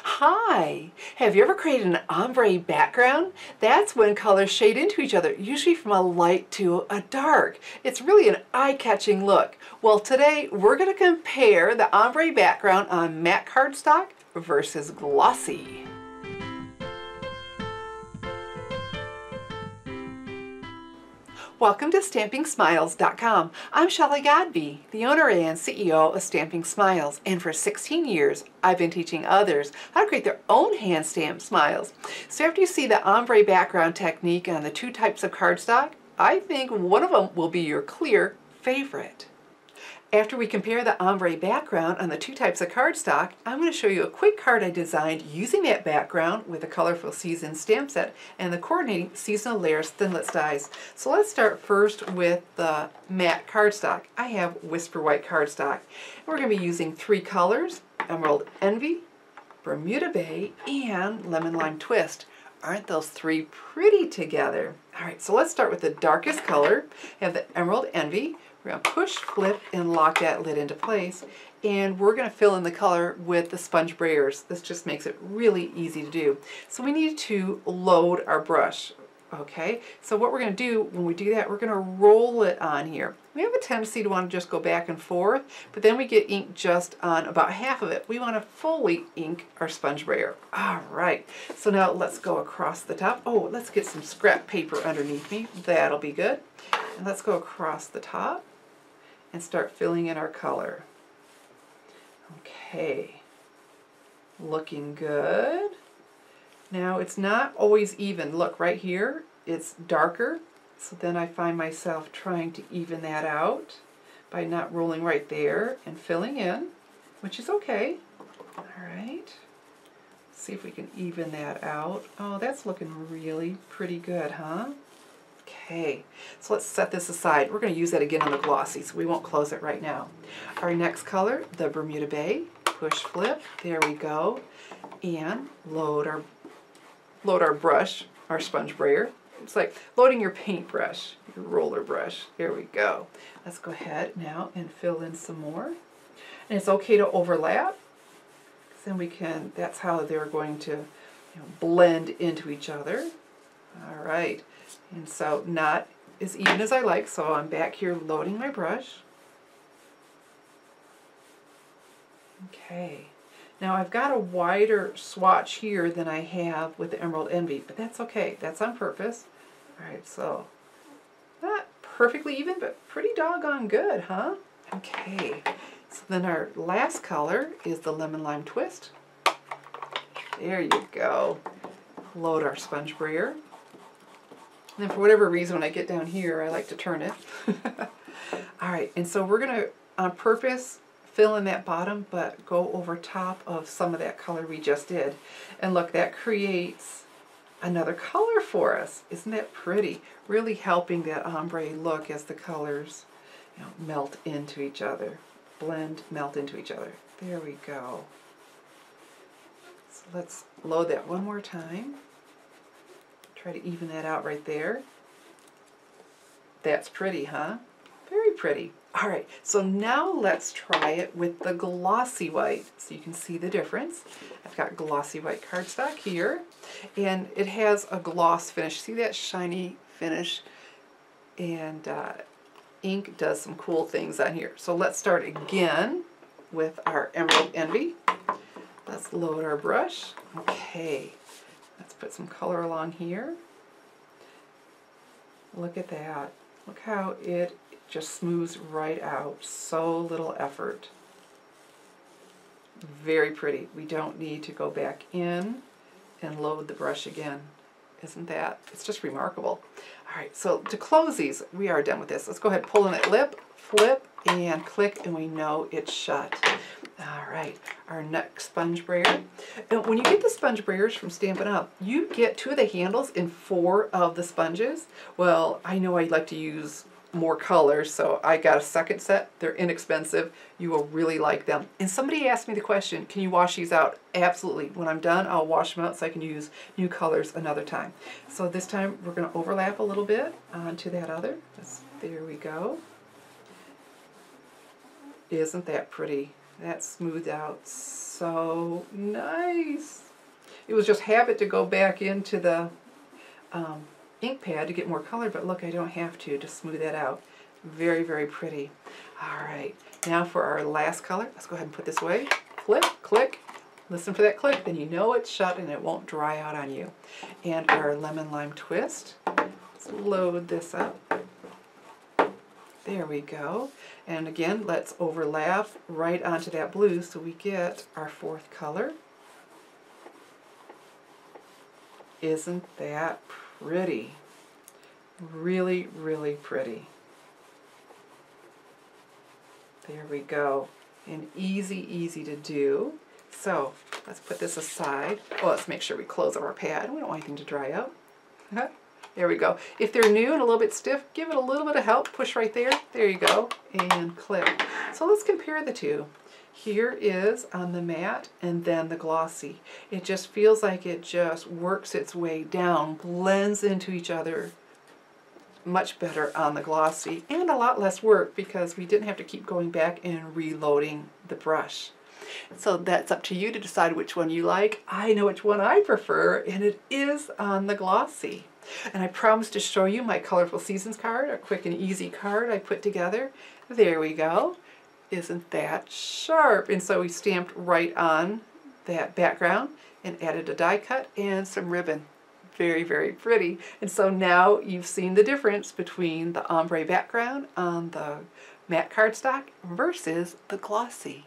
Hi! Have you ever created an ombre background? That's when colors shade into each other, usually from a light to a dark. It's really an eye-catching look. Well, today we're going to compare the ombre background on matte cardstock versus glossy. Welcome to StampingSmiles.com. I'm Shelley Godby, the owner and CEO of Stamping Smiles, and for 16 years I've been teaching others how to create their own hand-stamped smiles. So after you see the ombre background technique on the two types of cardstock, I think one of them will be your clear favorite. After we compare the ombre background on the two types of cardstock, I'm going to show you a quick card I designed using that background with a colorful season stamp set and the coordinating seasonal layers thinlits dies. So let's start first with the matte cardstock. I have Whisper White cardstock. We're going to be using three colors: Emerald Envy, Bermuda Bay, and Lemon Lime Twist. Aren't those three pretty together? Alright, so let's start with the darkest color. I have the Emerald Envy. We're going to push, flip, and lock that lid into place. And we're going to fill in the color with the sponge brayers. This just makes it really easy to do. So we need to load our brush. Okay, so what we're going to do when we do that, we're going to roll it on here. We have a tendency to want to just go back and forth, but then we get ink just on about half of it. We want to fully ink our sponge brayer. All right, so now let's go across the top. Oh, let's get some scrap paper underneath me. That'll be good. And let's go across the top and start filling in our color. Okay, looking good. Now it's not always even. Look right here, it's darker, so then I find myself trying to even that out by not rolling right there and filling in, which is okay. All right, see if we can even that out. Oh, that's looking really pretty good, huh? Okay, so let's set this aside. We're going to use that again on the glossy, so we won't close it right now. Our next color, the Bermuda Bay. Push, flip, there we go, and load our brush, our sponge brayer. It's like loading your paintbrush, your roller brush. There we go. Let's go ahead now and fill in some more. And it's okay to overlap, because then we can, that's how they're going to blend into each other. All right. And so not as even as I like, so I'm back here loading my brush. Okay. Now I've got a wider swatch here than I have with the Emerald Envy, but that's okay. That's on purpose. All right, so not perfectly even, but pretty doggone good, huh? Okay. So then our last color is the Lemon Lime Twist. There you go. Load our sponge brayer. And then for whatever reason, when I get down here, I like to turn it. All right, and so we're going to, on purpose, fill in that bottom, but go over top of some of that color we just did. And look, that creates another color for us. Isn't that pretty? Really helping that ombre look as the colors melt into each other. Blend, melt into each other. There we go. So let's load that one more time. Try to even that out right there. That's pretty, huh? Very pretty. All right, so now let's try it with the glossy white so you can see the difference. I've got glossy white cardstock here, and it has a gloss finish. See that shiny finish? And ink does some cool things on here. So let's start again with our Emerald Envy. Let's load our brush. Okay. Let's put some color along here. Look at that. Look how it just smooths right out. So little effort. Very pretty. We don't need to go back in and load the brush again. Isn't that? It's just remarkable. All right, so to close these, we are done with this. Let's go ahead and pull in that lip, flip, and click, and we know it's shut. All right, our next sponge brayer. And when you get the sponge brayers from Stampin' Up, you get two of the handles in 4 of the sponges. Well, I know I like to use more colors, so I got a second set. They're inexpensive. You will really like them. And somebody asked me the question, can you wash these out? Absolutely. When I'm done, I'll wash them out so I can use new colors another time. So this time we're going to overlap a little bit onto that other. There we go. Isn't that pretty? That smoothed out so nice. It was just habit to go back into the ink pad to get more color, but look, I don't have to smooth that out. Very, very pretty. All right, now for our last color, let's go ahead and put this away. Click, click. Listen for that click, then you know it's shut and it won't dry out on you. And our lemon lime twist. Let's load this up. There we go. And again, let's overlap right onto that blue so we get our fourth color. Isn't that pretty? Really, really pretty. There we go. And easy, easy to do. So let's put this aside. Well, let's make sure we close up our pad. We don't want anything to dry out. There we go. If they're new and a little bit stiff, give it a little bit of help. Push right there. There you go. And click. So let's compare the two. Here is on the matte and then the glossy. It just feels like it just works its way down, blends into each other much better on the glossy, and a lot less work because we didn't have to keep going back and reloading the brush. So that's up to you to decide which one you like. I know which one I prefer, and it is on the glossy. And I promised to show you my Colorful Seasons card, a quick and easy card I put together. There we go. Isn't that sharp? And so we stamped right on that background and added a die cut and some ribbon. Very, very pretty. And so now you've seen the difference between the ombre background on the matte cardstock versus the glossy.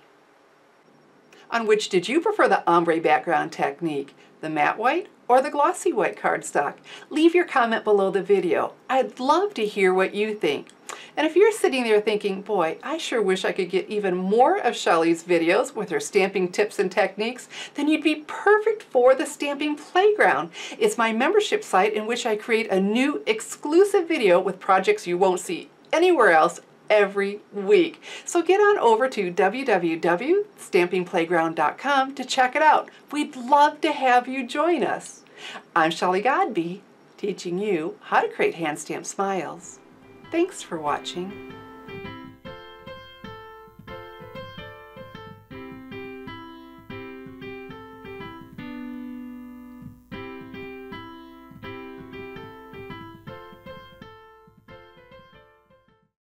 On which did you prefer the ombre background technique, the matte white or the glossy white cardstock? Leave your comment below the video. I'd love to hear what you think. And if you're sitting there thinking, boy, I sure wish I could get even more of Shelley's videos with her stamping tips and techniques, then you'd be perfect for the Stamping Playground. It's my membership site in which I create a new exclusive video with projects you won't see anywhere else every week. So get on over to www.stampingplayground.com to check it out. We'd love to have you join us. I'm Shelley Godby, teaching you how to create hand stamped smiles. Thanks for watching.